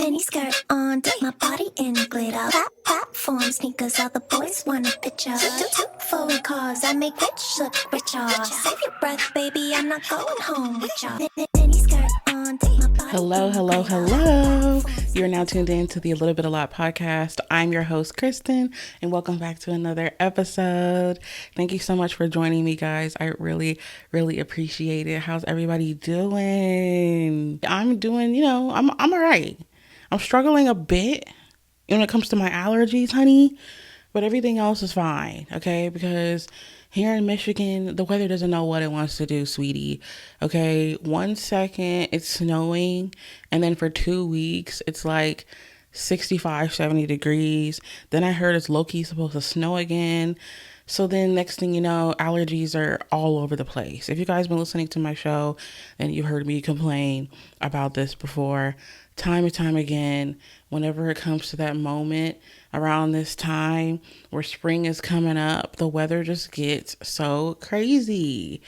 Mini skirt on, dip my body in glitter. Platform sneakers, all the boys want a picture. Two foreign cars, I make rich look richer. Save your breath, baby, I'm not going home with ya. Mini skirt on, dip my body. Hello. You're now tuned in to the A Little Bit A Lot podcast. I'm your host, Kristen, and welcome back to another episode. Thank you so much for joining me, guys. I really appreciate it. How's everybody doing? I'm doing, I'm all right. I'm struggling a bit when it comes to my allergies, honey, but everything else is fine, okay? Because here in Michigan, the weather doesn't know what it wants to do, sweetie. Okay, 1 second it's snowing, and then for 2 weeks it's like 65, 70 degrees. Then I heard it's low-key supposed to snow again. So then next thing you know, allergies are all over the place. If you guys been listening to my show and you heard me complain about this before, time and time again, whenever it comes to that moment around this time where spring is coming up, the weather just gets so crazy.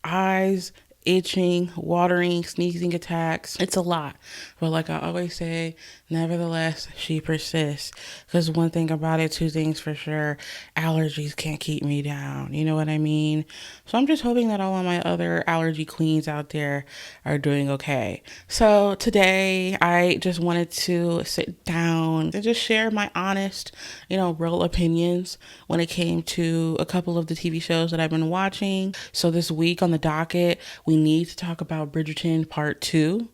Eyes itching, watering, sneezing attacks. It's a lot. But like I always say, nevertheless, she persists. Because one thing about it, two things for sure, allergies can't keep me down. You know what I mean? So I'm just hoping that all of my other allergy queens out there are doing okay. So today, I just wanted to sit down and just share my honest, real opinions when it came to a couple of the TV shows that I've been watching. So this week on the docket, we need to talk about Bridgerton Part 2.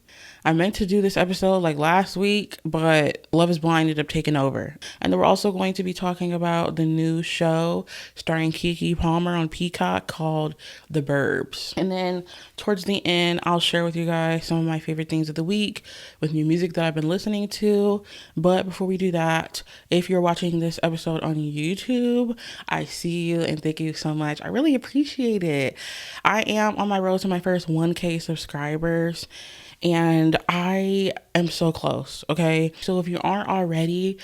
I meant to do this episode like last week, but Love is Blind ended up taking over. And then we're also going to be talking about the new show starring Keke Palmer on Peacock called The Burbs. And then towards the end, I'll share with you guys some of my favorite things of the week with new music that I've been listening to. But before we do that, if you're watching this episode on YouTube, I see you and thank you so much. I really appreciate it. I am on my road to my first 1K subscribers. And I am so close, okay? So if you aren't already,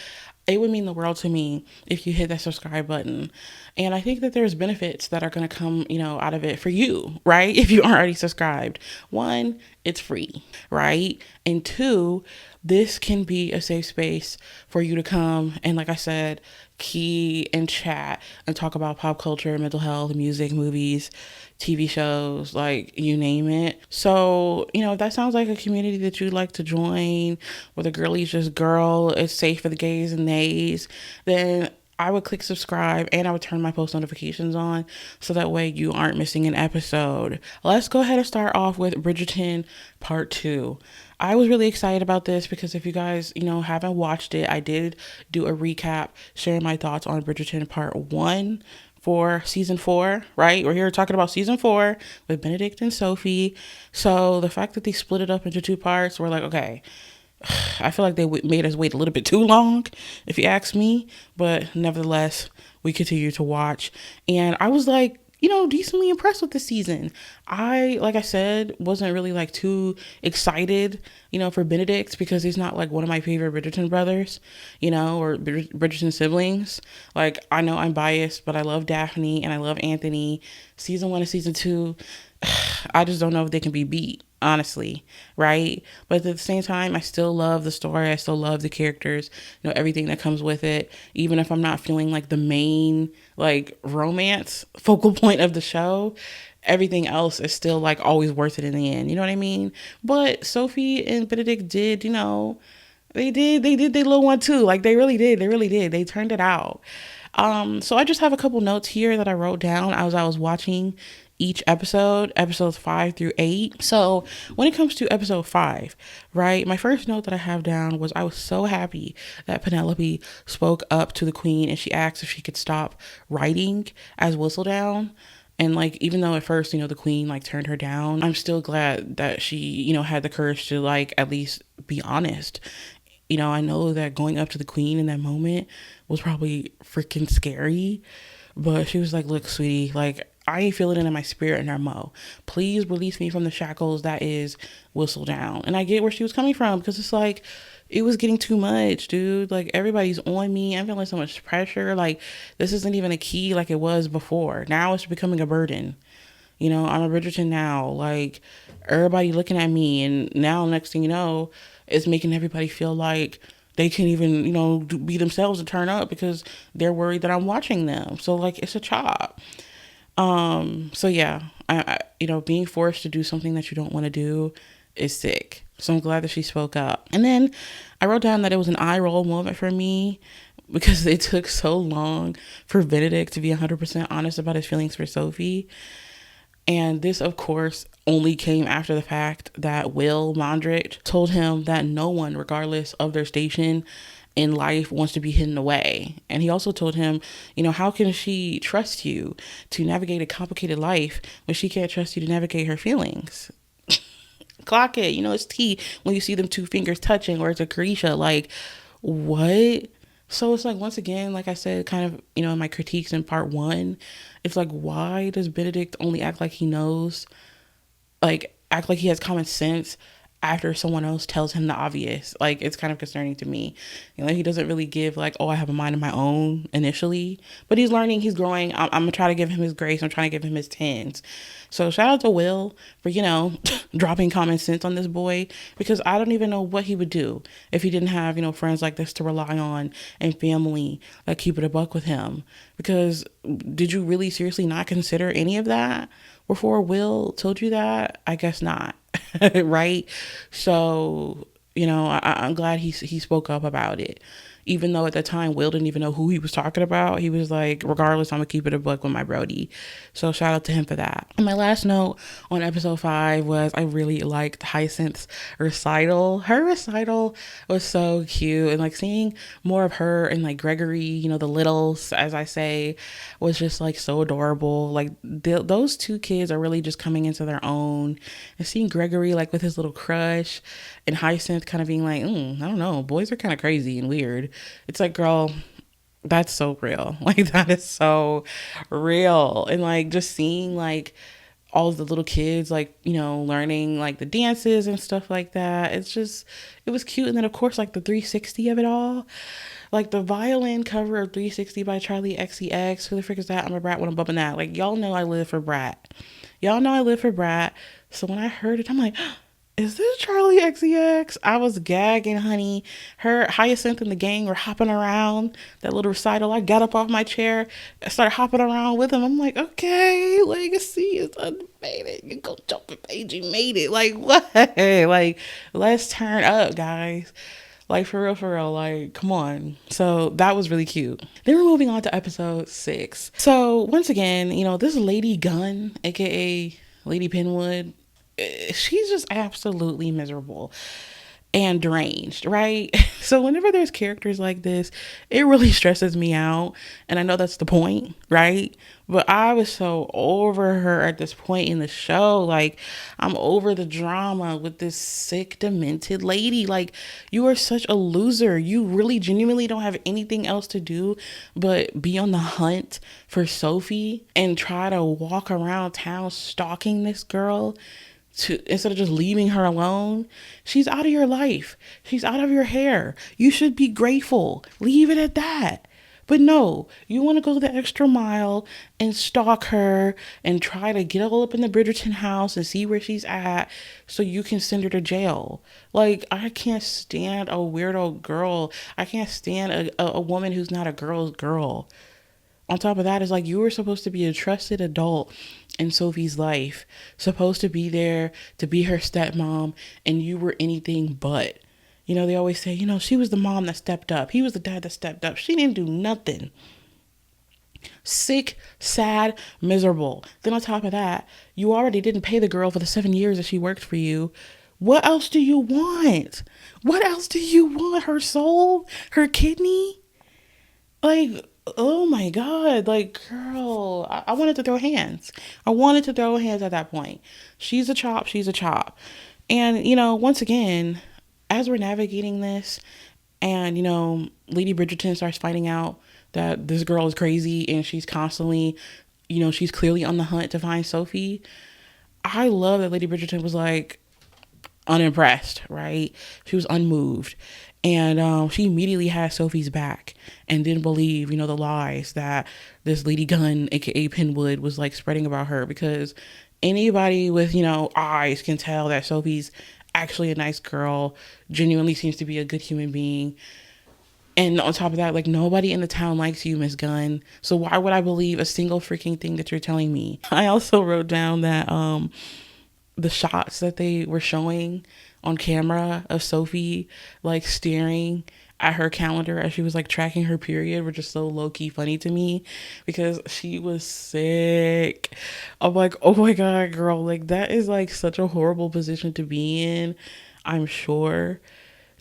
it would mean the world to me if you hit that subscribe button. And I think that there's benefits that are going to come, out of it for you, right? If you aren't already subscribed. One, it's free, right? And two, this can be a safe space for you to come and, like I said, key and chat and talk about pop culture, mental health, music, movies, TV shows, like you name it. So, if that sounds like a community that you'd like to join, where the girlies just girl, it's safe for the gays and nays, then I would click subscribe and I would turn my post notifications on so that way you aren't missing an episode. Let's go ahead and start off with Bridgerton Part 2. I was really excited about this because if you guys, haven't watched it, I did do a recap sharing my thoughts on Bridgerton Part 1 for season 4, right? We're here talking about season 4 with Benedict and Sophie. So the fact that they split it up into 2 parts, we're like, okay, I feel like they made us wait a little bit too long, if you ask me. But nevertheless, we continue to watch. And I was like, decently impressed with the season. I, like I said, wasn't really like too excited, for Benedict because he's not like one of my favorite Bridgerton brothers, or Bridgerton siblings. Like, I know I'm biased, but I love Daphne and I love Anthony. Season 1 and season 2, I just don't know if they can be beat, honestly, right? But at the same time, I still love the story. I still love the characters, everything that comes with it. Even if I'm not feeling like the main, like, romance focal point of the show, everything else is still, like, always worth it in the end. You know what I mean? But Sophie and Benedict did, they did their little one too. Like, they really did. They turned it out. So I just have a couple notes here that I wrote down as I was watching each episode, episodes 5 through 8. So when it comes to episode 5, right, my first note that I have down was I was so happy that Penelope spoke up to the queen and she asked if she could stop writing as Whistledown. And like, even though at first, the queen like turned her down, I'm still glad that she, had the courage to like at least be honest. I know that going up to the queen in that moment was probably freaking scary, but she was like, look, sweetie, like, I ain't feeling it in my spirit no more. Please release me from the shackles that is Whistledown. And I get where she was coming from because it's like, it was getting too much, dude. Like, everybody's on me. I'm feeling so much pressure. Like, this isn't even a key like it was before. Now it's becoming a burden. I'm a Bridgerton now. Like, everybody looking at me. And now, next thing you know, is making everybody feel like they can't even, be themselves and turn up because they're worried that I'm watching them. So like, it's a chop. So yeah, being forced to do something that you don't want to do is sick. So I'm glad that she spoke up. And then I wrote down that it was an eye roll moment for me because it took so long for Benedict to be 100% honest about his feelings for Sophie. And this, of course, only came after the fact that Will Mondrick told him that no one, regardless of their station in life, wants to be hidden away. And he also told him, how can she trust you to navigate a complicated life when she can't trust you to navigate her feelings? Clock it. It's tea when you see them two fingers touching, or it's a Carisha. Like, what? So it's like, once again, like I said, kind of, in my critiques in part 1, it's like, why does Benedict only act like he knows, like act like he has common sense after someone else tells him the obvious? Like, it's kind of concerning to me. He doesn't really give like, oh, I have a mind of my own initially, but he's learning, he's growing. I'm gonna try to give him his grace. I'm trying to give him his 10s. So shout out to Will for, dropping common sense on this boy, because I don't even know what he would do if he didn't have, friends like this to rely on and family that keep it a buck with him. Because did you really seriously not consider any of that before Will told you that? I guess not. Right? So, I'm glad he spoke up about it. Even though at the time Will didn't even know who he was talking about, he was like, regardless, I'm gonna keep it a buck with my Brody. So shout out to him for that. And my last note on episode 5 was I really liked Hyacinth's recital. Her recital was so cute, and like seeing more of her and like Gregory, the littles, as I say, was just like so adorable. Like those two kids are really just coming into their own, and seeing Gregory like with his little crush, and Hyacinth kind of being like, I don't know, boys are kind of crazy and weird. It's like, girl, that's so real. Like, that is so real. And like just seeing like all of the little kids like, learning like the dances and stuff like that, it was cute. And then of course like the 360 of it all, like the violin cover of 360 by Charlie XCX. Who the frick is that? I'm a brat when I'm bumping that. Like, y'all know I live for brat. So when I heard it, I'm like, is this Charlie XCX? I was gagging, honey. Her, Hyacinth, and the gang were hopping around that little recital. I got up off my chair, I started hopping around with them. I'm like, okay, Legacy is unfaded. You go jump the page, you made it. Like, what? Like, let's turn up, guys. Like, for real, like, come on. So that was really cute. Then we're moving on to episode 6. So once again, this Lady Gunn, aka Lady Penwood, she's just absolutely miserable and deranged, right? So whenever there's characters like this, it really stresses me out. And I know that's the point, right? But I was so over her at this point in the show. Like, I'm over the drama with this sick, demented lady. Like, you are such a loser. You really genuinely don't have anything else to do but be on the hunt for Sophie and try to walk around town stalking this girl. Instead of just leaving her alone. She's out of your life. She's out of your hair. You should be grateful. Leave it at that. But no, you want to go the extra mile and stalk her and try to get all up in the Bridgerton house and see where she's at so you can send her to jail. Like, I can't stand a weirdo girl. I can't stand a woman who's not a girl's girl. On top of that, it's like, you were supposed to be a trusted adult in Sophie's life, supposed to be there to be her stepmom, and you were anything but. They always say, she was the mom that stepped up. He was the dad that stepped up. She didn't do nothing. Sick, sad, miserable. Then on top of that, you already didn't pay the girl for the 7 years that she worked for you. What else do you want? Her soul? Her kidney? Like, oh my God, like, girl, I wanted to throw hands. At that point. She's a chop. And, once again, as we're navigating this and, Lady Bridgerton starts finding out that this girl is crazy and she's constantly, she's clearly on the hunt to find Sophie. I love that Lady Bridgerton was like unimpressed, right? She was unmoved. And she immediately had Sophie's back and didn't believe, the lies that this Lady Gunn, aka Penwood, was like spreading about her, because anybody with, eyes can tell that Sophie's actually a nice girl, genuinely seems to be a good human being. And on top of that, like, nobody in the town likes you, Miss Gunn. So why would I believe a single freaking thing that you're telling me? I also wrote down that the shots that they were showing on camera of Sophie, like, staring at her calendar as she was, like, tracking her period were just so low-key funny to me, because she was sick. I'm like, oh my God, girl, like, that is, like, such a horrible position to be in, I'm sure.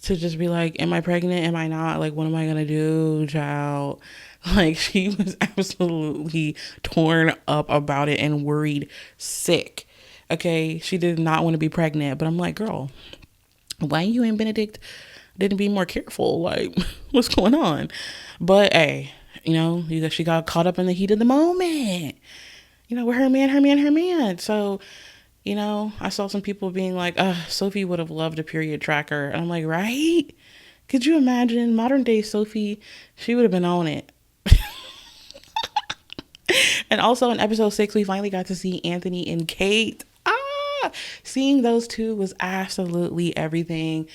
To just be like, am I pregnant? Am I not? Like, what am I gonna do, child? Like, she was absolutely torn up about it and worried sick. Okay, she did not want to be pregnant. But I'm like, girl, why you and Benedict didn't be more careful? Like, what's going on? But hey, she got caught up in the heat of the moment. With her man. So, I saw some people being like, Sophie would have loved a period tracker. And I'm like, right? Could you imagine modern day Sophie? She would have been on it. And also in episode 6, we finally got to see Anthony and Kate. Seeing those two was absolutely everything.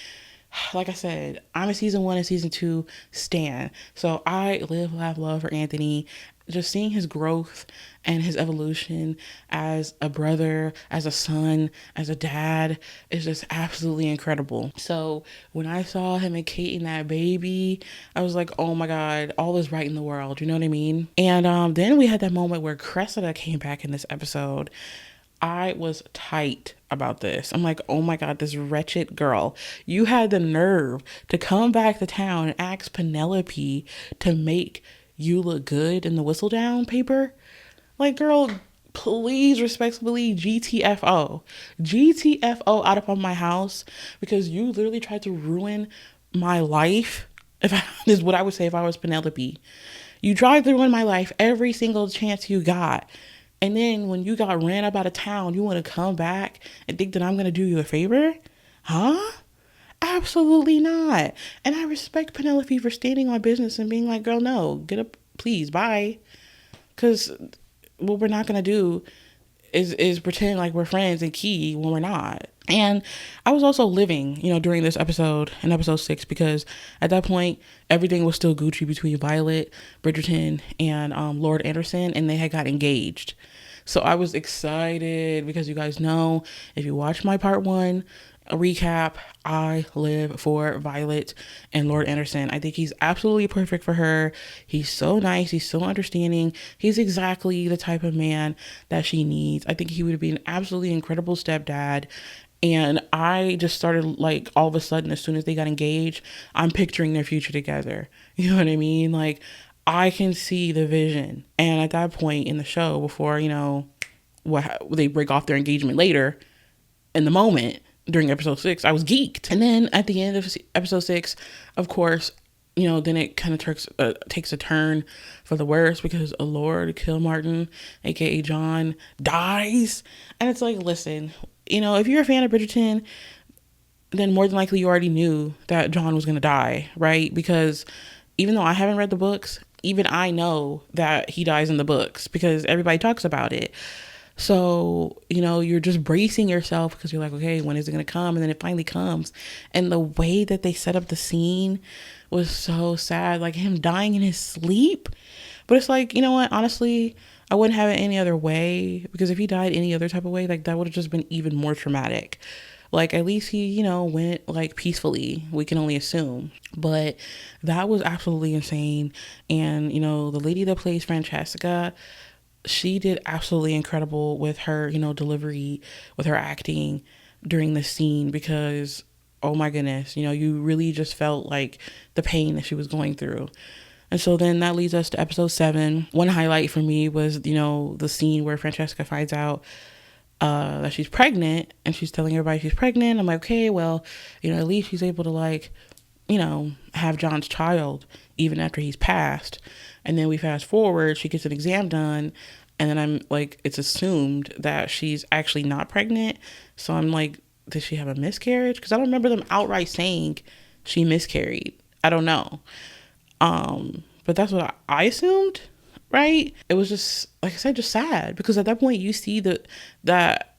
Like I said, I'm a season 1 and season 2 stan. So I live, laugh, love for Anthony. Just seeing his growth and his evolution as a brother, as a son, as a dad is just absolutely incredible. So when I saw him and Kate and that baby, I was like, oh my God, all is right in the world. You know what I mean? And then we had that moment where Cressida came back in this episode. I was tight about this. I'm like, oh my God, this wretched girl. You had the nerve to come back to town and ask Penelope to make you look good in the Whistledown paper. Like, girl, please respectfully GTFO. GTFO out of my house, because you literally tried to ruin my life. Is what I would say if I was Penelope. You tried to ruin my life every single chance you got. And then when you got ran up out of town, you want to come back and think that I'm going to do you a favor? Huh? Absolutely not. And I respect Penelope for standing on business and being like, girl, no, get up, please, bye. Because what we're not going to do is pretend like we're friends and key when we're not. And I was also living, during this episode, in episode 6, because at that point, everything was still Gucci between Violet, Bridgerton, and Lord Anderson, and they had got engaged. So I was excited because you guys know, if you watch my part 1 recap, I live for Violet and Lord Anderson. I think he's absolutely perfect for her. He's so nice. He's so understanding. He's exactly the type of man that she needs. I think he would be an absolutely incredible stepdad. And I just started, like, all of a sudden, as soon as they got engaged, I'm picturing their future together. You know what I mean? Like, I can see the vision. And at that point in the show, before, they break off their engagement later, in the moment, during episode 6, I was geeked. And then at the end of episode 6, of course, then it kind of takes a turn for the worse, because Lord Kilmartin, aka John, dies. And it's like, listen, if you're a fan of Bridgerton, then more than likely you already knew that John was going to die, right? Because even though I haven't read the books, even I know that he dies in the books because everybody talks about it. So, you're just bracing yourself because you're like, okay, when is it going to come? And then it finally comes. And the way that they set up the scene was so sad, like him dying in his sleep. But it's like, you know what? Honestly, I wouldn't have it any other way, because if he died any other type of way, like, that would have just been even more traumatic. Like, at least he, went, like, peacefully. We can only assume. But that was absolutely insane. And, the lady that plays Francesca, she did absolutely incredible with her, delivery, with her acting during the scene, because, oh my goodness, you really just felt like the pain that she was going through. And so then that leads us to episode 7. One highlight for me was, the scene where Francesca finds out that she's pregnant, and she's telling everybody she's pregnant. I'm like, okay, well, at least she's able to, like, have John's child even after he's passed. And then we fast forward, she gets an exam done, and then I'm like, it's assumed that she's actually not pregnant. So I'm like, did she have a miscarriage? Because I don't remember them outright saying she miscarried. I don't know. But that's what I assumed, right? It was just, like I said, just sad, because at that point you see that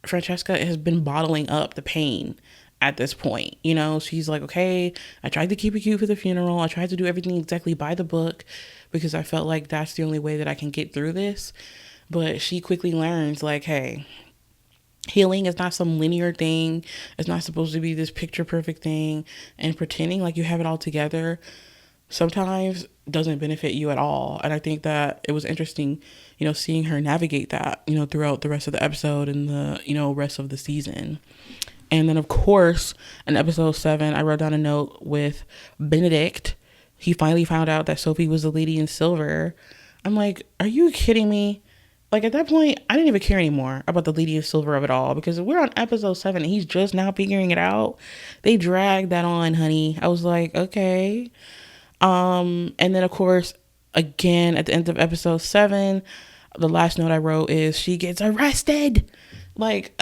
Francesca has been bottling up the pain at this point. You know, she's like, okay, I tried to keep it cute for the funeral. I tried to do everything exactly by the book because I felt like that's the only way that I can get through this. But she quickly learns, like, hey, healing is not some linear thing. It's not supposed to be this picture perfect thing, and pretending like you have it all together sometimes doesn't benefit you at all. And I think that it was interesting, you know, seeing her navigate that, you know, throughout the rest of the episode and the, you know, rest of the season. And then, of course, in episode 7, I wrote down a note with Benedict. He finally found out that Sophie was the lady in silver. I'm like, are you kidding me? Like, at that point, I didn't even care anymore about the lady in silver of it all, because we're on episode 7 and he's just now figuring it out. They dragged that on, honey. I was like, okay. And then, of course, again, at the end of episode 7, the last note I wrote is she gets arrested. Like,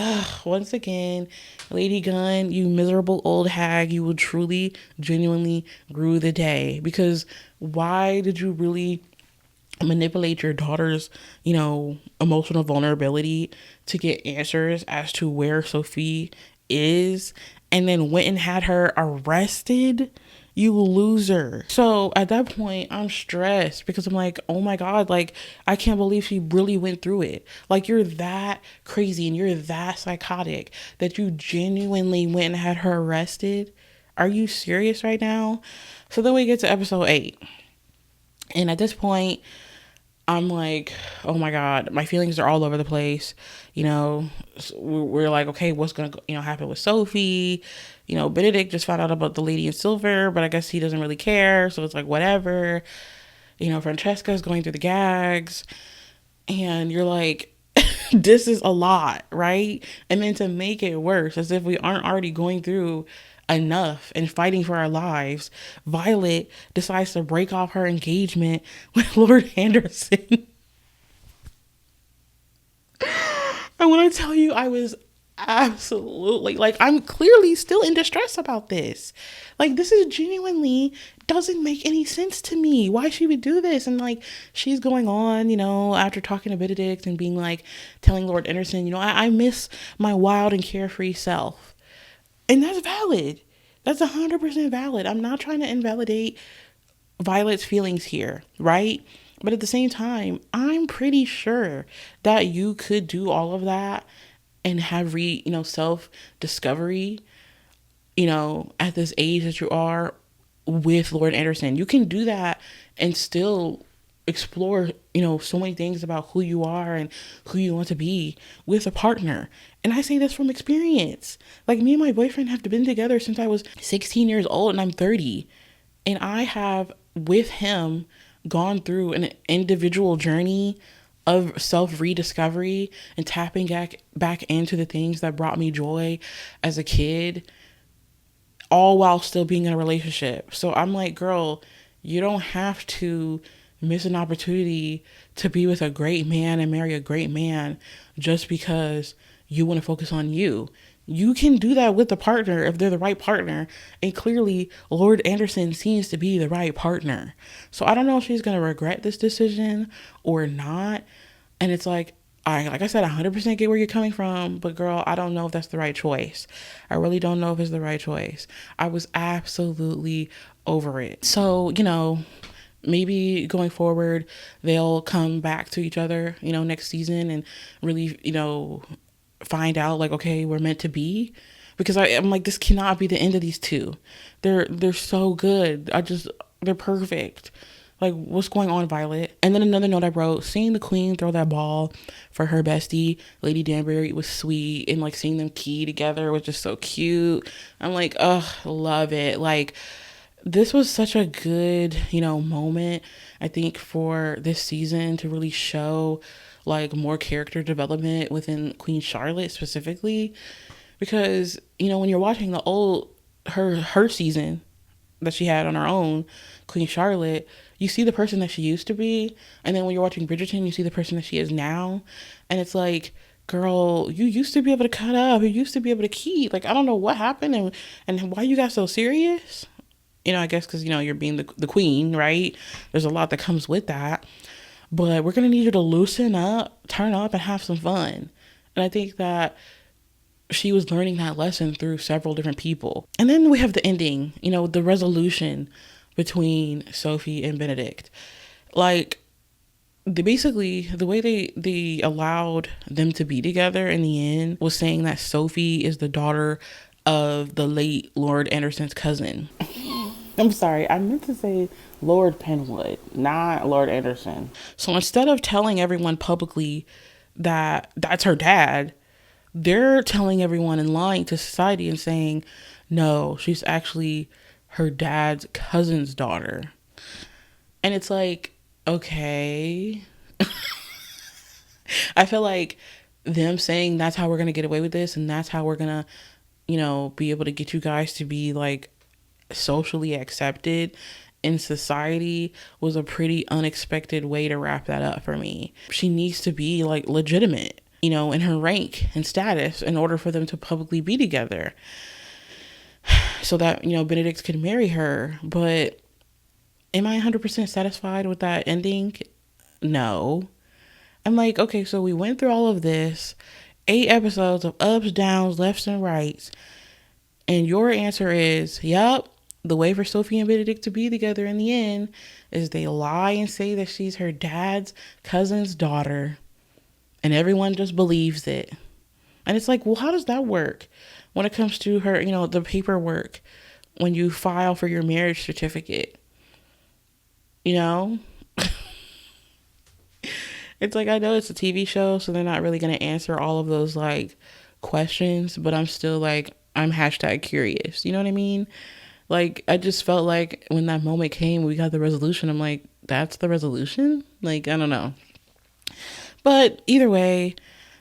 once again, Lady Gunn, you miserable old hag, you will truly, genuinely rue the day. Because why did you really manipulate your daughter's, you know, emotional vulnerability to get answers as to where Sophie is, and then went and had her arrested? You loser. So at that point, I'm stressed because I'm like, oh my God, like, I can't believe she really went through it. Like, you're that crazy and you're that psychotic that you genuinely went and had her arrested. Are you serious right now? So then we get to episode 8. And at this point, I'm like, oh my God, my feelings are all over the place. You know, we're like, okay, what's going to, you know, happen with Sophie? You know, Benedict just found out about the lady in silver, but I guess he doesn't really care. So it's like, whatever. You know, Francesca is going through the gags. And you're like, this is a lot, right? And then to make it worse, as if we aren't already going through enough and fighting for our lives, Violet decides to break off her engagement with Lord Anderson. And when I tell you, I was absolutely, like, I'm clearly still in distress about this. Like, this is genuinely doesn't make any sense to me why she would do this. And like, she's going on, you know, after talking to Benedict and being like, telling Lord Anderson, you know, I miss my wild and carefree self. And that's valid. That's 100% valid. I'm not trying to invalidate Violet's feelings here, right? But at the same time, I'm pretty sure that you could do all of that and have self-discovery, you know, at this age that you are with Lord Anderson. You can do that and still explore, you know, so many things about who you are and who you want to be with a partner. And I say this from experience. Like, me and my boyfriend have been together since I was 16 years old and I'm 30. And I have, with him, gone through an individual journey of self-rediscovery and tapping back into the things that brought me joy as a kid, all while still being in a relationship. So I'm like, girl, you don't have to miss an opportunity to be with a great man and marry a great man just because you want to focus on you. You can do that with a partner if they're the right partner. And clearly, Lord Anderson seems to be the right partner. So I don't know if she's going to regret this decision or not. And it's like, like I said, 100% get where you're coming from. But girl, I don't know if that's the right choice. I really don't know if it's the right choice. I was absolutely over it. So, you know, maybe going forward, they'll come back to each other, you know, next season and really, you know, find out like, okay, we're meant to be. Because I'm like, this cannot be the end of these two. They're so good. They're perfect. Like, what's going on, Violet? And then another note I wrote, seeing the queen throw that ball for her bestie, Lady Danbury, was sweet. And like, seeing them key together was just so cute. I'm like, love it. Like, this was such a good, you know, moment, I think, for this season to really show like more character development within Queen Charlotte specifically. Because, you know, when you're watching the old, her season that she had on her own, Queen Charlotte, you see the person that she used to be. And then when you're watching Bridgerton, you see the person that she is now. And it's like, girl, you used to be able to cut up. You used to be able to keep. Like, I don't know what happened and why you got so serious. You know, I guess because, you know, you're being the queen, right? There's a lot that comes with that. But we're going to need you to loosen up, turn up, and have some fun. And I think that she was learning that lesson through several different people. And then we have the ending, the resolution between Sophie and Benedict. Like, basically the way they allowed them to be together in the end was saying that Sophie is the daughter of the late Lord Anderson's cousin. I'm sorry, I meant to say Lord Penwood, not Lord Anderson. So instead of telling everyone publicly that that's her dad, they're telling everyone and lying to society and saying, no, she's actually her dad's cousin's daughter. And it's like, okay. I feel like them saying that's how we're going to get away with this and that's how we're going to, be able to get you guys to be like socially accepted in society was a pretty unexpected way to wrap that up for me. She needs to be like legitimate, in her rank and status in order for them to publicly be together so that, Benedict could marry her. But am I 100% satisfied with that ending? No. I'm like, okay, so we went through all of this, 8 episodes of ups, downs, lefts, and rights. And your answer is, yep, the way for Sophie and Benedict to be together in the end is they lie and say that she's her dad's cousin's daughter. And everyone just believes it. And it's like, well, how does that work when it comes to her, the paperwork when you file for your marriage certificate? It's like, I know it's a TV show, so they're not really going to answer all of those like questions, but I'm still like, I'm #curious. You know what I mean? Like, I just felt like when that moment came, we got the resolution. I'm like, that's the resolution? Like, I don't know. But either way,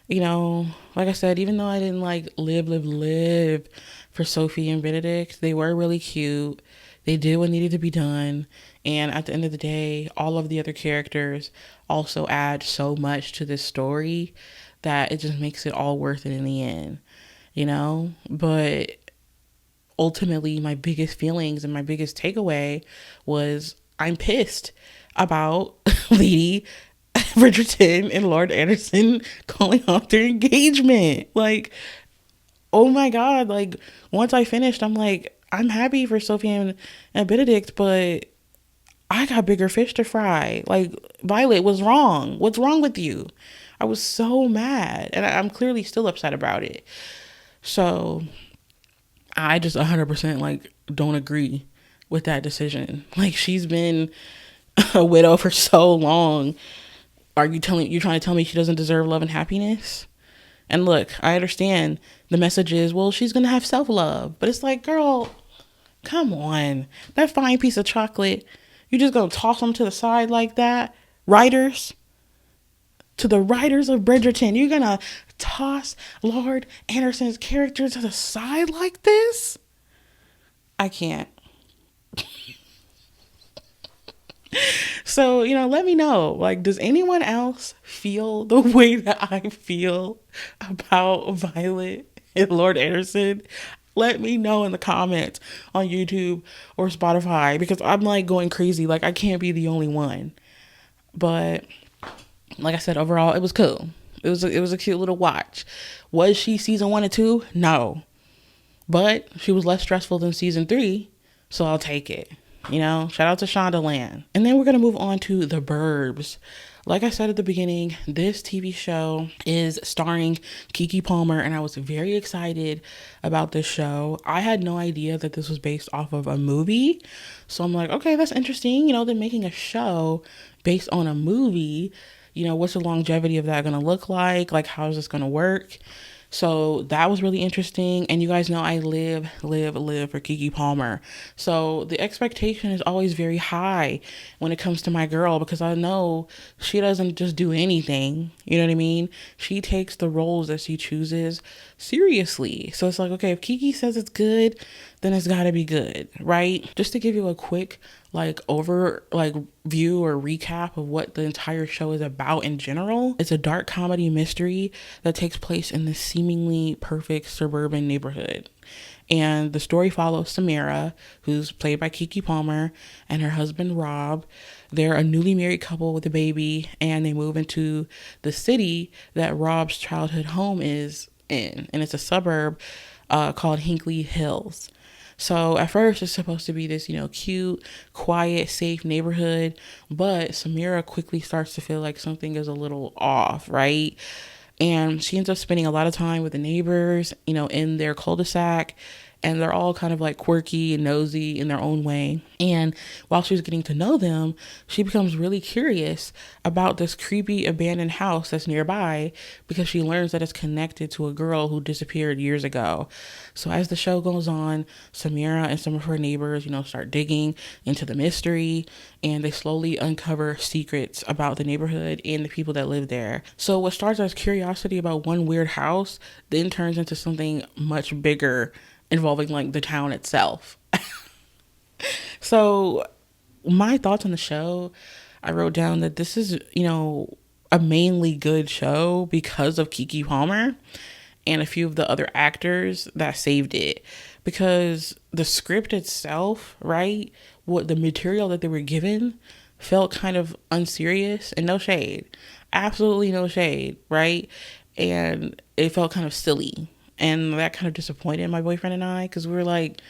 like I said, even though I didn't like live for Sophie and Benedict, they were really cute. They did what needed to be done. And at the end of the day, all of the other characters also add so much to this story that it just makes it all worth it in the end, But ultimately, my biggest feelings and my biggest takeaway was I'm pissed about Lady Bridgerton and Lord Anderson calling off their engagement. Like, oh my God. Like, once I finished, I'm like, I'm happy for Sophie and Benedict, but I got bigger fish to fry. Like, Violet was wrong. What's wrong with you? I was so mad. And I'm clearly still upset about it. So I just 100% like don't agree with that decision. Like, she's been a widow for so long. Are you trying to tell me she doesn't deserve love and happiness? And look, I understand the message is, well, she's going to have self-love. But it's like, girl, come on. That fine piece of chocolate, you just going to toss them to the side like that? Writers? To the writers of Bridgerton, you're going to toss Lord Anderson's character to the side like this? I can't. So, let me know. Like, does anyone else feel the way that I feel about Violet and Lord Anderson? Let me know in the comments on YouTube or Spotify, because I'm like going crazy. Like, I can't be the only one. But like I said, overall, it was cool. It was a cute little watch. Was she season 1 and 2? No. But she was less stressful than season 3, so I'll take it. Shout out to Shonda Land. And then we're going to move on to The Burbs. Like I said at the beginning, this TV show is starring Keke Palmer, and I was very excited about this show. I had no idea that this was based off of a movie. So I'm like, okay, that's interesting. They're making a show based on a movie. What's the longevity of that going to look like? Like, how is this going to work? So that was really interesting. And you guys know I live for Keke Palmer. So the expectation is always very high when it comes to my girl, because I know she doesn't just do anything. You know what I mean? She takes the roles that she chooses seriously. So it's like, okay, if Keke says it's good, then it's got to be good, right? Just to give you a quick view or recap of what the entire show is about in general. It's a dark comedy mystery that takes place in this seemingly perfect suburban neighborhood. And the story follows Samara, who's played by Keke Palmer, and her husband Rob. They're a newly married couple with a baby, and they move into the city that Rob's childhood home is in, and it's a suburb called Hinkley Hills. So at first it's supposed to be this, cute, quiet, safe neighborhood, but Samira quickly starts to feel like something is a little off, right? And she ends up spending a lot of time with the neighbors, in their cul-de-sac, and they're all kind of like quirky and nosy in their own way. And while she's getting to know them, she becomes really curious about this creepy abandoned house that's nearby, because she learns that it's connected to a girl who disappeared years ago. So as the show goes on, Samira and some of her neighbors, start digging into the mystery, and they slowly uncover secrets about the neighborhood and the people that live there. So what starts as curiosity about one weird house then turns into something much bigger, involving like the town itself. So my thoughts on the show, I wrote down that this is, a mainly good show because of Keke Palmer and a few of the other actors that saved it. Because the script itself, right, what the material that they were given felt kind of unserious, and no shade, absolutely no shade, right? And it felt kind of silly. And that kind of disappointed my boyfriend and I, because we were like,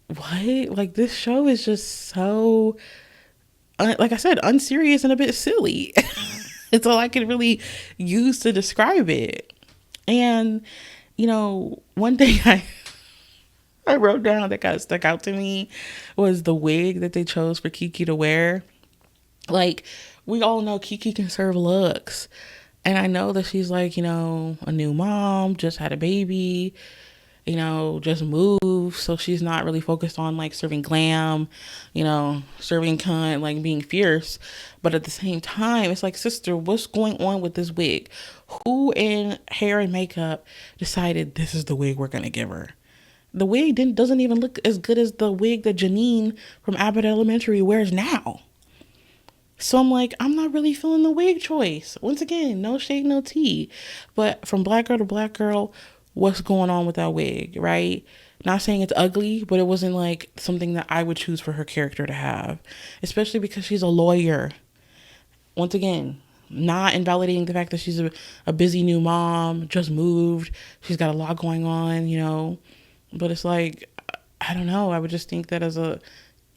what? Like, this show is just so, like I said, unserious and a bit silly. It's all I can really use to describe it. And, one thing I wrote down that kind of stuck out to me was the wig that they chose for Keke to wear. Like, we all know Keke can serve looks. And I know that she's like, a new mom, just had a baby, just moved. So she's not really focused on like serving glam, serving cunt, like being fierce. But at the same time, it's like, sister, what's going on with this wig? Who in hair and makeup decided this is the wig we're going to give her? The wig doesn't even look as good as the wig that Janine from Abbott Elementary wears now. So I'm like, I'm not really feeling the wig choice. Once again, no shade, no tea. But from black girl to black girl, what's going on with that wig, right? Not saying it's ugly, but it wasn't like something that I would choose for her character to have. Especially because she's a lawyer. Once again, not invalidating the fact that she's a busy new mom, just moved. She's got a lot going on, But it's like, I don't know. I would just think that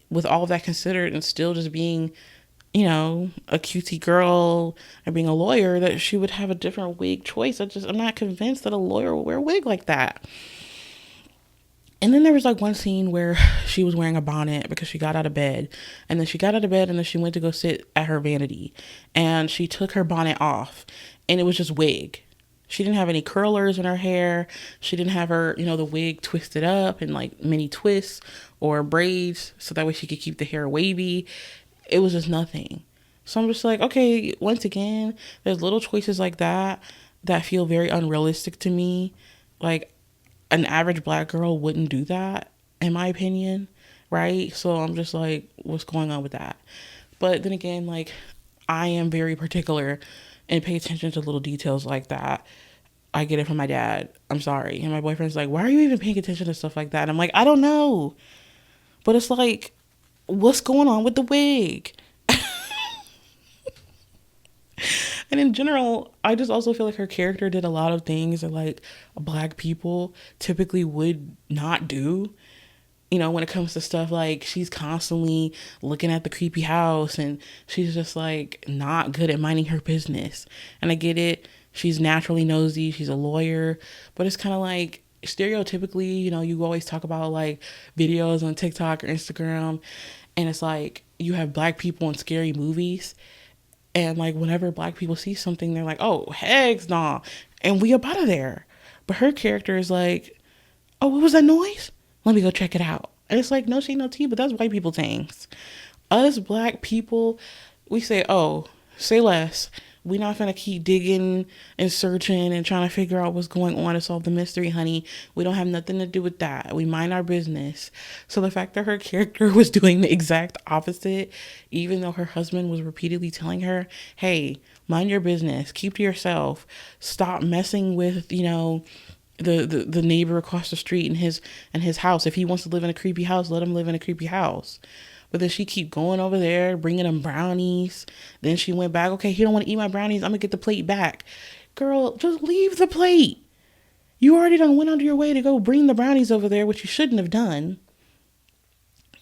with all of that considered, and still just being, a cutesy girl and being a lawyer, that she would have a different wig choice. I'm not convinced that a lawyer will wear a wig like that. And then there was like one scene where she was wearing a bonnet because she got out of bed. And then she got out of bed and then she went to go sit at her vanity. And she took her bonnet off. And it was just wig. She didn't have any curlers in her hair. She didn't have her, the wig twisted up in like mini twists or braids, so that way she could keep the hair wavy. It was just nothing. So I'm just like, okay, once again, there's little choices like that feel very unrealistic to me. Like, an average black girl wouldn't do that, in my opinion, right? So I'm just like, what's going on with that? But then again, like, I am very particular and pay attention to little details like that. I get it from my dad. I'm sorry. And my boyfriend's like, why are you even paying attention to stuff like that? And I'm like, I don't know. But it's like, what's going on with the wig? And in general, I just also feel like her character did a lot of things that like black people typically would not do. When it comes to stuff like she's constantly looking at the creepy house and she's just like not good at minding her business. And I get it. She's naturally nosy. She's a lawyer. But it's kind of like stereotypically, you always talk about like videos on TikTok or Instagram. And it's like you have black people in scary movies. And like whenever black people see something, they're like, oh, heck nah. And we up out of there. But her character is like, oh, what was that noise? Let me go check it out. And it's like, no shade, no tea, but that's white people things. Us black people, we say, oh, say less. We're not gonna keep digging and searching and trying to figure out what's going on to solve the mystery, honey. We don't have nothing to do with that. We mind our business. So the fact that her character was doing the exact opposite, even though her husband was repeatedly telling her, hey, mind your business, keep to yourself, stop messing with, the neighbor across the street in his house. If he wants to live in a creepy house, let him live in a creepy house. But then she keep going over there, bringing him brownies. Then she went back. Okay, he don't want to eat my brownies. I'm going to get the plate back. Girl, just leave the plate. You already done went out of your way to go bring the brownies over there, which you shouldn't have done.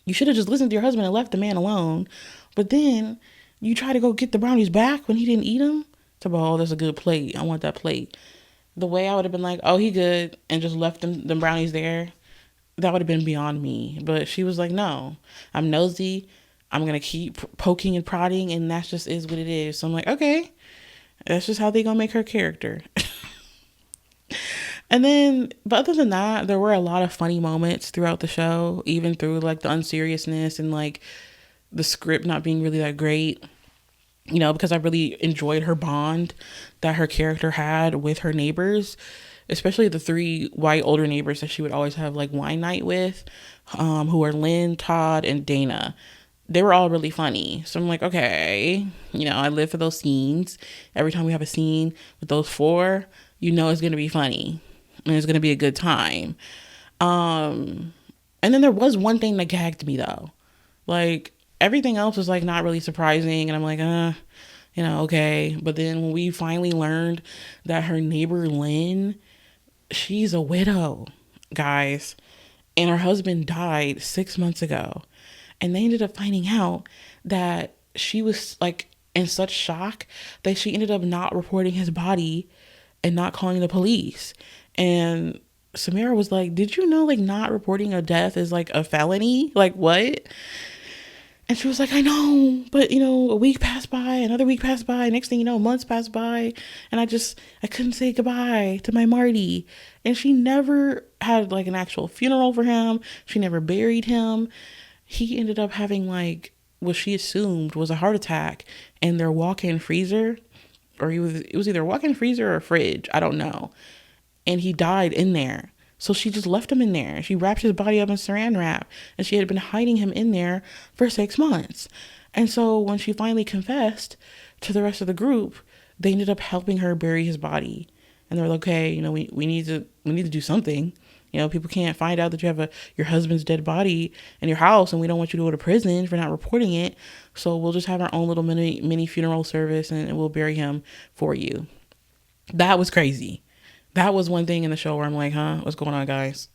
You should have just listened to your husband and left the man alone. But then you try to go get the brownies back when he didn't eat them. So, oh, that's a good plate. I want that plate. The way I would have been like, oh, he good, and just left them brownies there, that would have been beyond me. But she was like, no, I'm nosy. I'm going to keep poking and prodding, and that just is what it is. So I'm like, okay, that's just how they going to make her character. And then, but other than that, there were a lot of funny moments throughout the show, even through like the unseriousness and like the script not being really that great, you know, because I really enjoyed her bond that her character had with her neighbors, especially the three white older neighbors that she would always have like wine night with, who are Lynn, Todd, and Dana. They were all really funny. So I'm like, okay, you know, I live for those scenes. Every time we have a scene with those four, you know it's going to be funny and it's going to be a good time. And then there was one thing that gagged me though. Like everything else was like not really surprising. And I'm like, you know, okay. But then when we finally learned that her neighbor Lynn, she's a widow, guys. And her husband died 6 months ago. And they ended up finding out that she was like in such shock that she ended up not reporting his body and not calling the police. And Samira was like, did you know like not reporting a death is like a felony? Like what? And she was like, I know, but you know, a week passed by, another week passed by, next thing you know, months passed by, and I couldn't say goodbye to my Marty. And she never had like an actual funeral for him. She never buried him. He ended up having like what she assumed was a heart attack in their walk-in freezer, or it was either a walk-in freezer or a fridge, I don't know. And he died in there. So she just left him in there. She wrapped his body up in saran wrap, and she had been hiding him in there for 6 months. And so when she finally confessed to the rest of the group, they ended up helping her bury his body. And they're like, okay, you know, we need to do something. You know, people can't find out that you have your husband's dead body in your house, and we don't want you to go to prison for not reporting it. So we'll just have our own little mini funeral service, and we'll bury him for you. That was crazy. That was one thing in the show where I'm like, huh, what's going on, guys?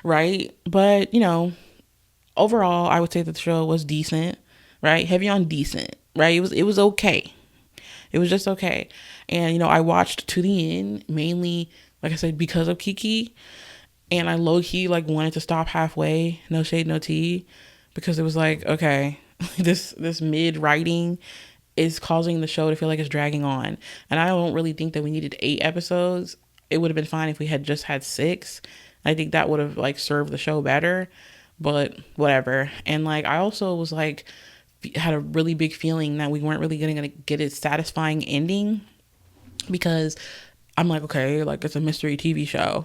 Right? But, you know, overall, I would say that the show was decent, right? Heavy on decent, right? It was okay. It was just okay. And, you know, I watched to the end, mainly, like I said, because of Keke. And I low-key, like, wanted to stop halfway. No shade, no tea. Because it was like, okay, this mid-writing is causing the show to feel like it's dragging on. And I don't really think that we needed 8 episodes. It would have been fine if we had just had 6. I think that would have like served the show better, but whatever. And like, I also was like, had a really big feeling that we weren't really going to get a satisfying ending, because I'm like, okay, like it's a mystery TV show.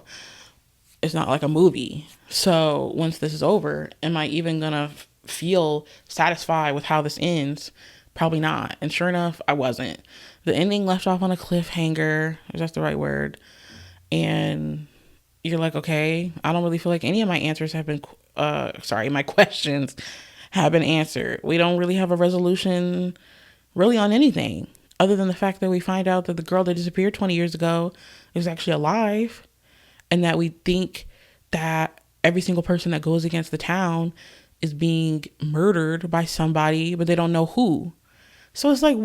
It's not like a movie. So once this is over, am I even going to feel satisfied with how this ends? Probably not. And sure enough, I wasn't. The ending left off on a cliffhanger, if that's the right word. And you're like, okay, I don't really feel like any of my answers have been, my questions have been answered. We don't really have a resolution really on anything, other than the fact that we find out that the girl that disappeared 20 years ago is actually alive, and that we think that every single person that goes against the town is being murdered by somebody, but they don't know who. So it's like,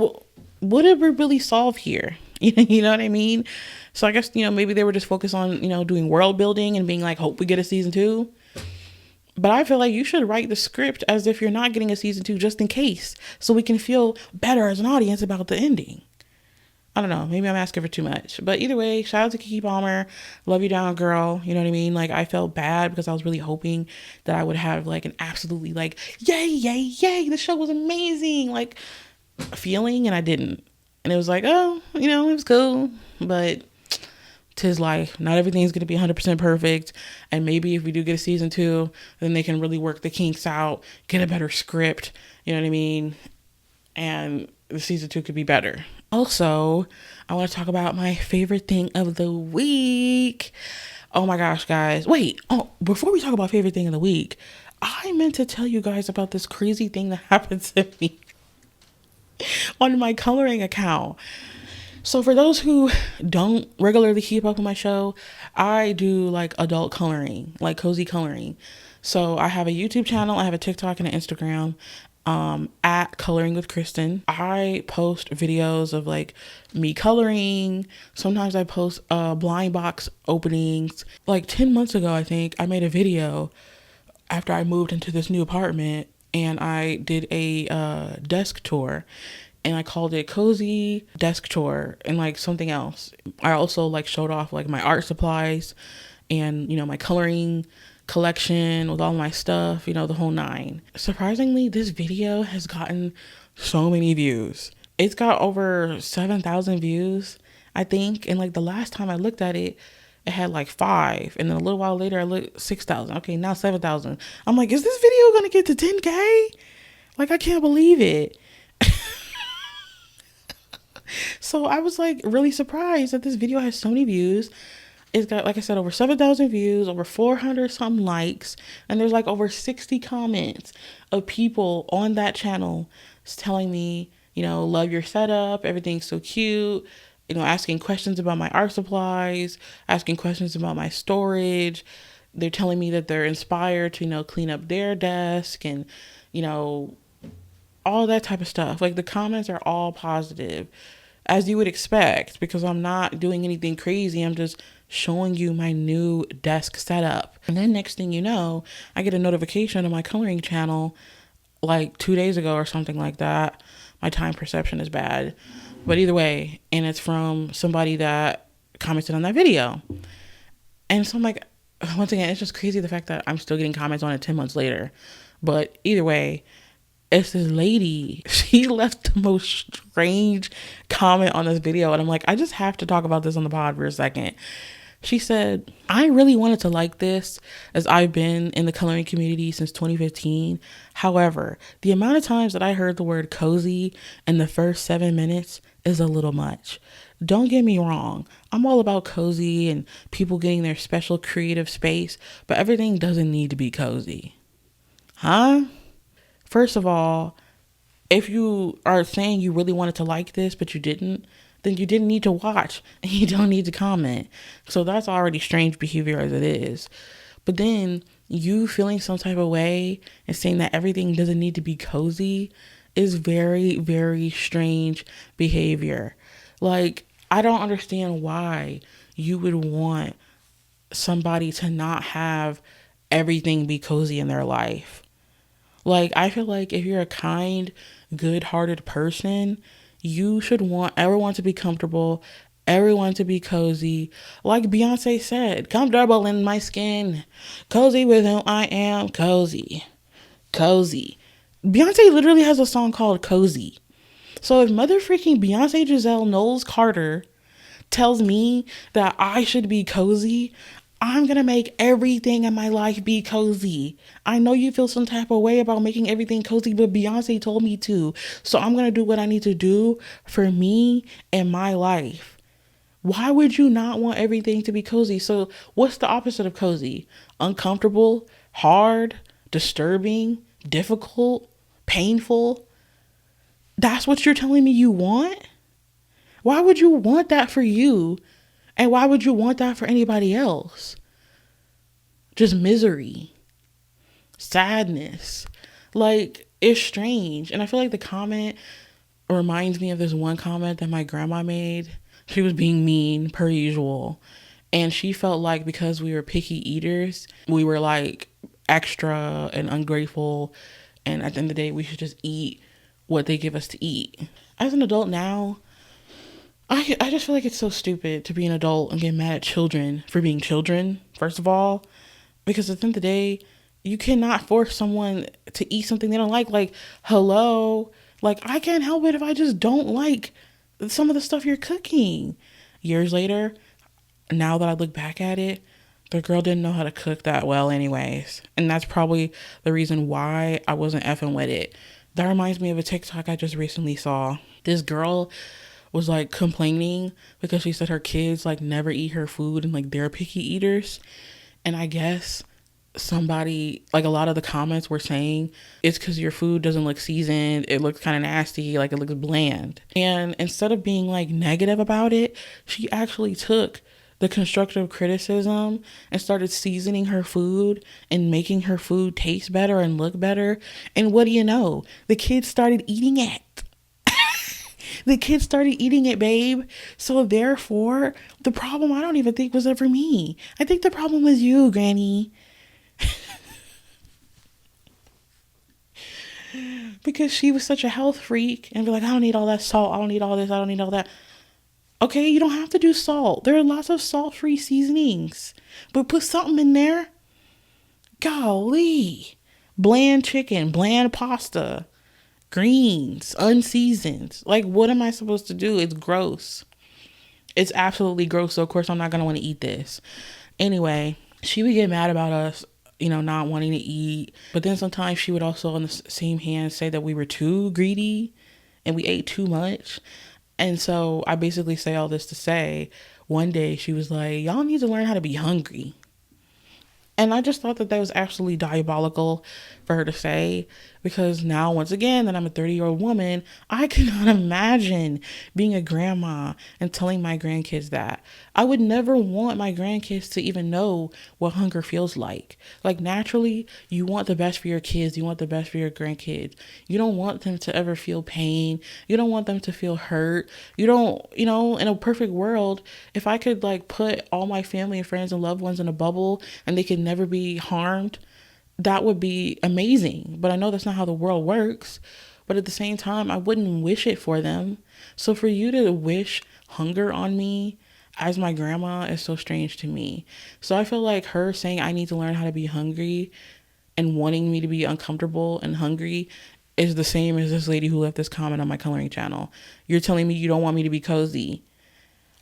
what did we really solve here? You know what I mean? So I guess, you know, maybe they were just focused on, you know, doing world building and being like, hope we get a season 2. But I feel like you should write the script as if you're not getting a season 2 just in case, so we can feel better as an audience about the ending. I don't know. Maybe I'm asking for too much. But either way, shout out to Keke Palmer. Love you down, girl. You know what I mean? Like, I felt bad because I was really hoping that I would have like an absolutely like, yay, yay, yay, the show was amazing, like feeling, and I didn't. And it was like, oh, you know, it was cool, but 'tis life. Not everything's going to be 100% perfect. And maybe if we do get a season 2, then they can really work the kinks out, get a better script. You know what I mean? And the season 2 could be better. Also, I want to talk about my favorite thing of the week. Oh my gosh, guys. Wait. Oh, before we talk about favorite thing of the week, I meant to tell you guys about this crazy thing that happened to me on my coloring account. So for those who don't regularly keep up with my show, I do like adult coloring, like cozy coloring. So I have a YouTube channel, I have a TikTok and an Instagram, at Coloring with Kristen. I post videos of like me coloring. Sometimes I post blind box openings. Like 10 months ago, I think I made a video after I moved into this new apartment, and I did a desk tour, and I called it Cozy Desk Tour and like something else. I also like showed off like my art supplies and, you know, my coloring collection with all my stuff, you know, the whole nine. Surprisingly, this video has gotten so many views. It's got over 7,000 views, I think. And like the last time I looked at it, it had like 5. And then a little while later, I looked 6,000. Okay, now 7,000. I'm like, is this video going to get to 10K? Like, I can't believe it. So I was like really surprised that this video has so many views. It's got, like I said, over 7,000 views, over 400 something likes, and there's like over 60 comments of people on that channel telling me, you know, love your setup, everything's so cute, you know, asking questions about my art supplies, asking questions about my storage. They're telling me that they're inspired to, you know, clean up their desk and, you know, all that type of stuff. Like the comments are all positive, as you would expect, because I'm not doing anything crazy. I'm just showing you my new desk setup. And then next thing you know, I get a notification on my coloring channel like 2 days ago or something like that. My time perception is bad. But either way, and it's from somebody that commented on that video. And so I'm like, once again, it's just crazy the fact that I'm still getting comments on it 10 months later. But either way, it's this lady. She left the most strange comment on this video. And I'm like, I just have to talk about this on the pod for a second. She said, I really wanted to like this as I've been in the coloring community since 2015. However, the amount of times that I heard the word cozy in the first 7 minutes is a little much. Don't get me wrong. I'm all about cozy and people getting their special creative space, but everything doesn't need to be cozy. Huh? First of all, if you are saying you really wanted to like this, but you didn't, then you didn't need to watch and you don't need to comment. So that's already strange behavior as it is. But then you feeling some type of way and saying that everything doesn't need to be cozy is very, very strange behavior. Like, I don't understand why you would want somebody to not have everything be cozy in their life. Like, I feel like if you're a kind, good-hearted person, you should want everyone to be comfortable, everyone to be cozy. Like Beyonce said, comfortable in my skin, cozy with who I am, cozy, cozy. Beyonce literally has a song called Cozy. So if mother freaking Beyonce Giselle Knowles Carter tells me that I should be cozy, I'm going to make everything in my life be cozy. I know you feel some type of way about making everything cozy, but Beyonce told me to. So I'm going to do what I need to do for me and my life. Why would you not want everything to be cozy? So what's the opposite of cozy? Uncomfortable, hard, disturbing, difficult, painful? That's what you're telling me you want? Why would you want that for you? And why would you want that for anybody else? Just misery, sadness. Like, it's strange. And I feel like the comment reminds me of this one comment that my grandma made. She was being mean, per usual. And she felt like because we were picky eaters, we were like extra and ungrateful. And at the end of the day, we should just eat what they give us to eat. As an adult now, I just feel like it's so stupid to be an adult and get mad at children for being children, first of all. Because at the end of the day, you cannot force someone to eat something they don't like. Like, hello? Like, I can't help it if I just don't like some of the stuff you're cooking. Years later, now that I look back at it, the girl didn't know how to cook that well anyways. And that's probably the reason why I wasn't effing with it. That reminds me of a TikTok I just recently saw. This girl was like complaining because she said her kids like never eat her food and like they're picky eaters. And I guess somebody, like a lot of the comments were saying, it's because your food doesn't look seasoned, it looks kind of nasty, like it looks bland. And instead of being like negative about it, she actually took the constructive criticism and started seasoning her food and making her food taste better and look better. And what do you know? The kids started eating it. The kids started eating it, babe. So therefore, the problem I don't even think was ever me. I think the problem was you, Granny. Because she was such a health freak and be like, I don't need all that salt. I don't need all this. I don't need all that. Okay, you don't have to do salt. There are lots of salt-free seasonings. But put something in there. Golly. Bland chicken, bland pasta, greens, unseasoned. Like, what am I supposed to do? It's gross. It's absolutely gross. So, of course, I'm not going to want to eat this. Anyway, she would get mad about us, not wanting to eat. But then sometimes she would also, on the same hand, say that we were too greedy and we ate too much. And so I basically say all this to say, one day she was like, y'all need to learn how to be hungry. And I just thought that was absolutely diabolical for her to say, because now, once again, that I'm a 30-year-old woman, I cannot imagine being a grandma and telling my grandkids that. I would never want my grandkids to even know what hunger feels like. Like, naturally, you want the best for your kids. You want the best for your grandkids. You don't want them to ever feel pain. You don't want them to feel hurt. You don't, in a perfect world, if I could like put all my family and friends and loved ones in a bubble and they could never be harmed, that would be amazing. But I know that's not how the world works. But at the same time, I wouldn't wish it for them. So for you to wish hunger on me as my grandma is so strange to me. So I feel like her saying I need to learn how to be hungry and wanting me to be uncomfortable and hungry is the same as this lady who left this comment on my coloring channel. You're telling me you don't want me to be cozy.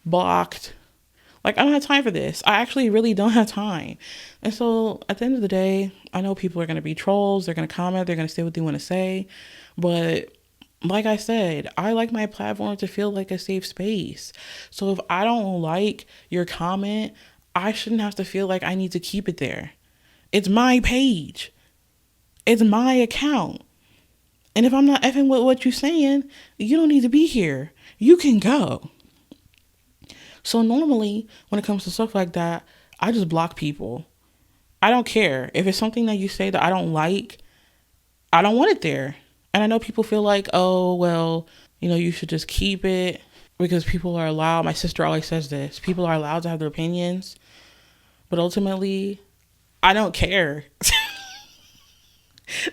Blocked. Like, I don't have time for this. I actually really don't have time. And so at the end of the day, I know people are going to be trolls. They're going to comment. They're going to say what they want to say. But like I said, I like my platform to feel like a safe space. So if I don't like your comment, I shouldn't have to feel like I need to keep it there. It's my page. It's my account. And if I'm not effing with what you're saying, you don't need to be here. You can go. So normally, when it comes to stuff like that, I just block people. I don't care. If it's something that you say that I don't like, I don't want it there. And I know people feel like, oh, well, you should just keep it because people are allowed. My sister always says this. People are allowed to have their opinions. But ultimately, I don't care.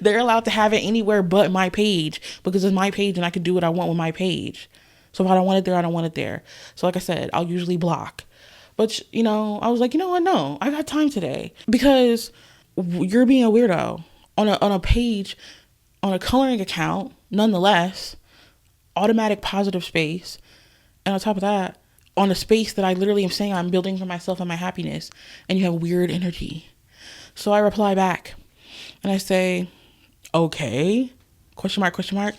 They're allowed to have it anywhere but my page because it's my page and I can do what I want with my page. So if I don't want it there, I don't want it there. So like I said, I'll usually block. But, I was like, you know what? No, I got time today because you're being a weirdo on a page, on a coloring account, nonetheless, automatic positive space. And on top of that, on a space that I literally am saying I'm building for myself and my happiness, and you have weird energy. So I reply back and I say, okay, question mark, question mark.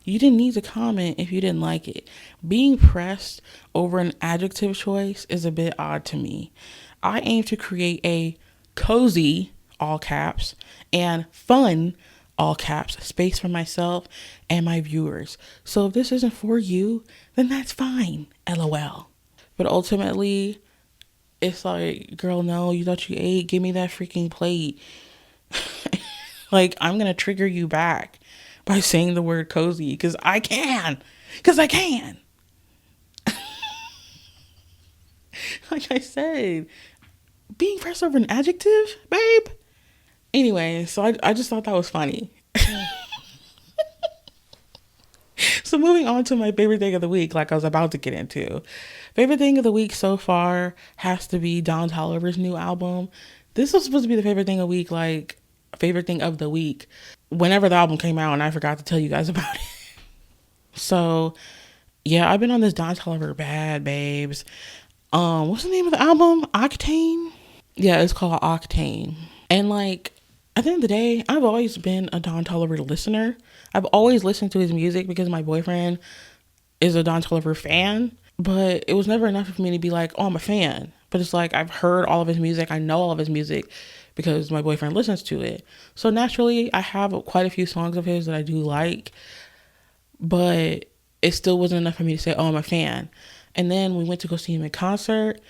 You didn't need to comment if you didn't like it. Being pressed over an adjective choice is a bit odd to me. I aim to create a cozy, all caps, and fun, all caps, space for myself and my viewers. So if this isn't for you, then that's fine, LOL. But ultimately, it's like, girl, no, you thought you ate? Give me that freaking plate. Like, I'm going to trigger you back by saying the word cozy because I can. Like I said, being pressed over an adjective, babe. Anyway, so I just thought that was funny. So moving on to my favorite thing of the week, like I was about to get into. Favorite thing of the week so far has to be Don Toliver's new album. This was supposed to be the favorite thing of the week, like favorite thing of the week, whenever the album came out, and I forgot to tell you guys about it. So yeah, I've been on this Don Toliver bad, babes. What's the name of the album? Octane? Yeah, it's called Octane. And like, at the end of the day, I've always been a Don Toliver listener. I've always listened to his music because my boyfriend is a Don Toliver fan, but it was never enough for me to be like, oh, I'm a fan. But it's like, I've heard all of his music. I know all of his music because my boyfriend listens to it. So naturally, I have quite a few songs of his that I do like, but it still wasn't enough for me to say, oh, I'm a fan. And then we went to go see him in concert,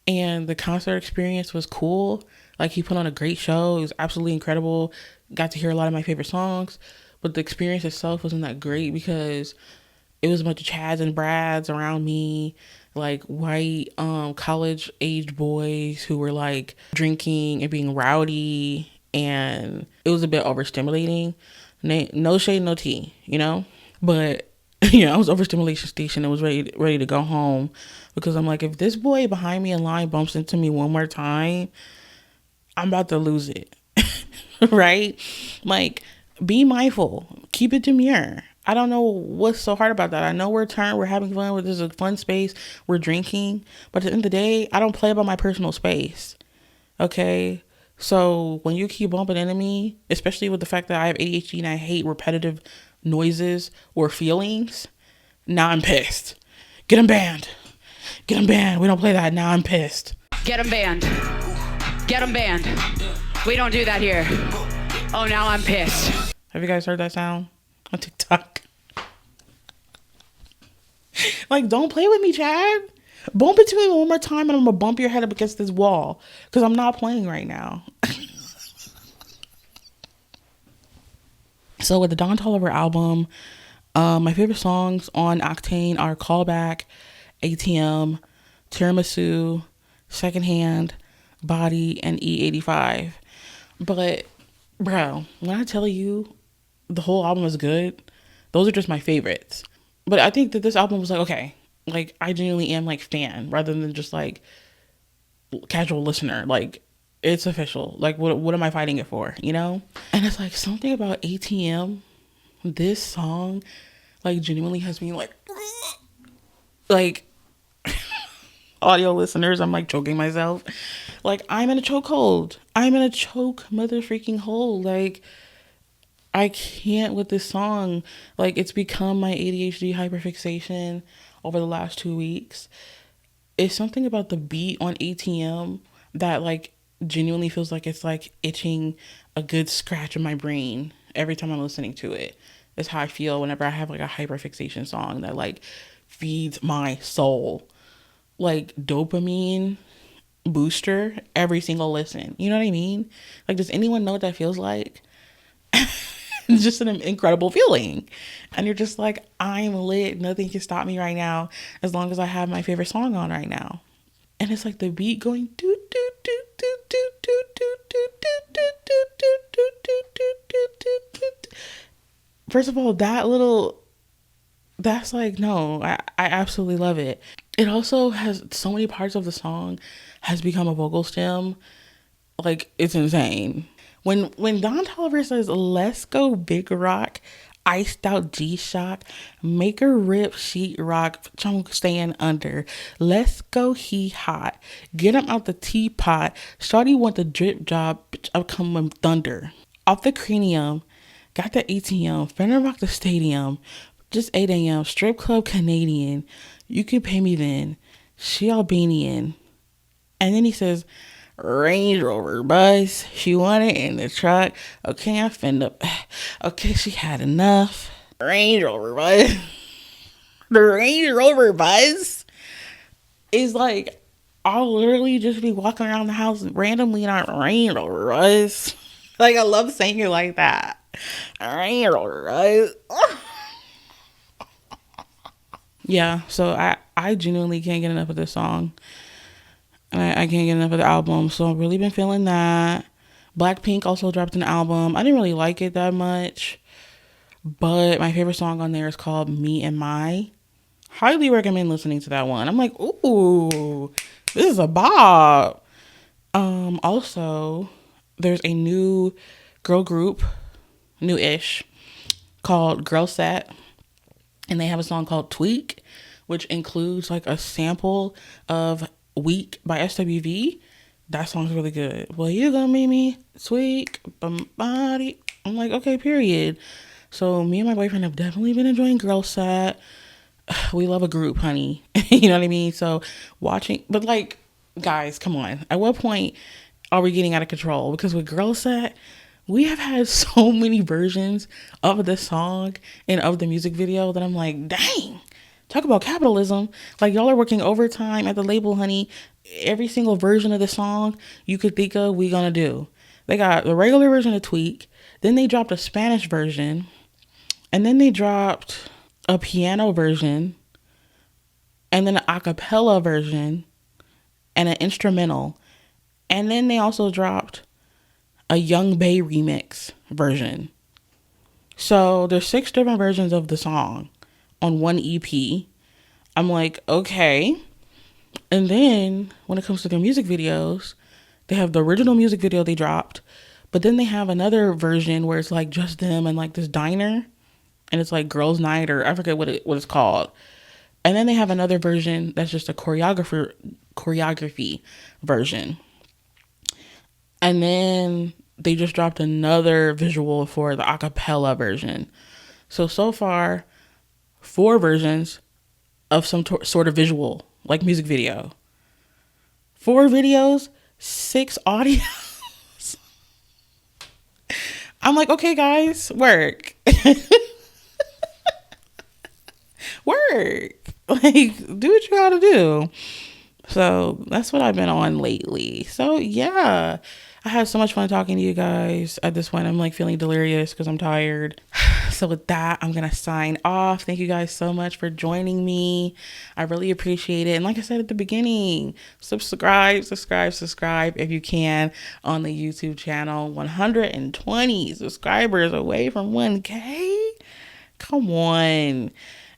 and the concert experience was cool. Like, he put on a great show. It was absolutely incredible. Got to hear a lot of my favorite songs, but the experience itself wasn't that great because it was a bunch of Chads and Brads around me, like white college aged boys who were like drinking and being rowdy, and it was a bit overstimulating. No shade, no tea, you know? But I was overstimulation station and was ready to go home, because I'm like, if this boy behind me in line bumps into me one more time, I'm about to lose it. Right? Like, be mindful, keep it demure. I don't know what's so hard about that. I know we're having fun, this is a fun space, we're drinking, but at the end of the day, I don't play about my personal space. Okay? So when you keep bumping into me, especially with the fact that I have ADHD and I hate repetitive noises or feelings, now I'm pissed. Get them banned. Get them banned. We don't play that. Now I'm pissed. Get them banned. Get them banned. We don't do that here. Oh, now I'm pissed. Have you guys heard that sound on TikTok? Like, don't play with me, Chad. Bump into me one more time and I'm gonna bump your head up against this wall, because I'm not playing right now. So with the Don Toliver album, my favorite songs on Octane are Callback, ATM, Tiramisu, Secondhand, Body, and E85. But bro, when I tell you the whole album is good, those are just my favorites. But I think that this album was like, okay, like, I genuinely am like fan rather than just like casual listener. Like, it's official. Like, what am I fighting it for, you know? And it's like something about ATM, this song, like, genuinely has me like audio listeners, I'm like choking myself. Like, I'm in a chokehold. I'm in a choke mother freaking hole. Like, I can't with this song. Like, it's become my ADHD hyperfixation over the last 2 weeks. It's something about the beat on ATM that like genuinely feels like it's like itching a good scratch in my brain every time I'm listening to it. It's how I feel whenever I have like a hyperfixation song that like feeds my soul. Like, dopamine booster every single listen. You know what I mean? Like, does anyone know what that feels like? It's just an incredible feeling. And you're just like, I'm lit. Nothing can stop me right now as long as I have my favorite song on right now. And it's like the beat going do do do do do do do do do do do do do do do do. First of all, that's like, no, I absolutely love it. It also has so many parts of the song has become a vocal stem. Like, it's insane. When Don Toliver says, let's go big rock, iced out G-Shock, make her rip sheet rock, chunk stand under, let's go he hot, get him out the teapot, shawty want the drip job, bitch, I'm coming thunder. Off the cranium, got the ATM, finna rock the stadium, just 8 a.m., strip club Canadian, you can pay me then, she Albanian. And then he says, Range Rover bus, she wanted in the truck, okay, I fend up, okay, she had enough. Range Rover bus. The Range Rover bus is like, I'll literally just be walking around the house randomly in our Range Rover bus. Like, I love saying it like that. Range Rover bus. Yeah, so I genuinely can't get enough of this song. And I can't get enough of the album. So I've really been feeling that. Blackpink also dropped an album. I didn't really like it that much, but my favorite song on there is called Me and My. Highly recommend listening to that one. I'm like, ooh, this is a bop. Also, there's a new girl group, new-ish, called Girl Set. And they have a song called Tweak, which includes like a sample of Weak by SWV. That song's really good. Well, you gonna make me tweak body. I'm like, okay, period. So me and my boyfriend have definitely been enjoying Girl Set. We love a group, honey. You know what I mean? So watching, but like, guys, come on. At what point are we getting out of control? Because with Girl Set, we have had so many versions of the song and of the music video that I'm like, dang, talk about capitalism. Like, y'all are working overtime at the label, honey. Every single version of the song you could think of, we gonna do. They got the regular version of Tweak. Then they dropped a Spanish version. And then they dropped a piano version. And then an a cappella version. And an instrumental. And then they also dropped a Young Bay remix version. So there's 6 different versions of the song on one EP. I'm like, okay. And then when it comes to their music videos, they have the original music video they dropped, but then they have another version where it's like just them and like this diner, and it's like girls' night, or I forget what it's called. And then they have another version that's just a choreography version. And then they just dropped another visual for the acapella version. So far, 4 versions of some sort of visual, like music video. 4 videos, 6 audios. I'm like, okay, guys, work. Work. Like, do what you gotta do. So that's what I've been on lately. So yeah, I had so much fun talking to you guys. At this point, I'm like feeling delirious because I'm tired. So with that, I'm going to sign off. Thank you guys so much for joining me. I really appreciate it. And like I said at the beginning, subscribe if you can on the YouTube channel. 120 subscribers away from 1K. Come on.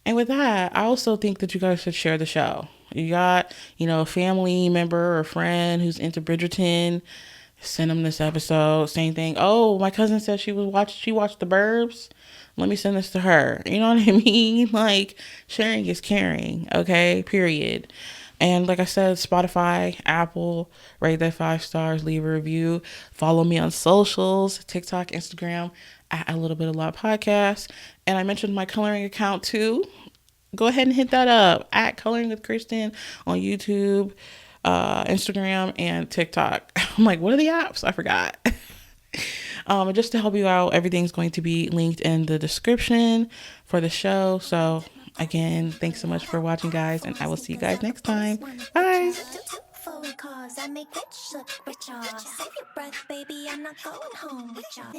And with that, I also think that you guys should share the show. You got, a family member or friend who's into Bridgerton, send them this episode. Same thing. Oh, my cousin said she watched the Burbs. Let me send this to her. You know what I mean? Like, sharing is caring. Okay, period. And like I said, Spotify, Apple, rate that 5 stars, leave a review. Follow me on socials, TikTok, Instagram, at A Little Bit of Lot Podcast. And I mentioned my coloring account too. Go ahead and hit that up, at Coloring with Kristen on YouTube, Instagram, and TikTok. I'm like, what are the apps? I forgot. Just to help you out, everything's going to be linked in the description for the show. So again, thanks so much for watching, guys, and I will see you guys next time. Bye. Cause I make rich look richer. Save your breath, baby. I'm not going home with y'all.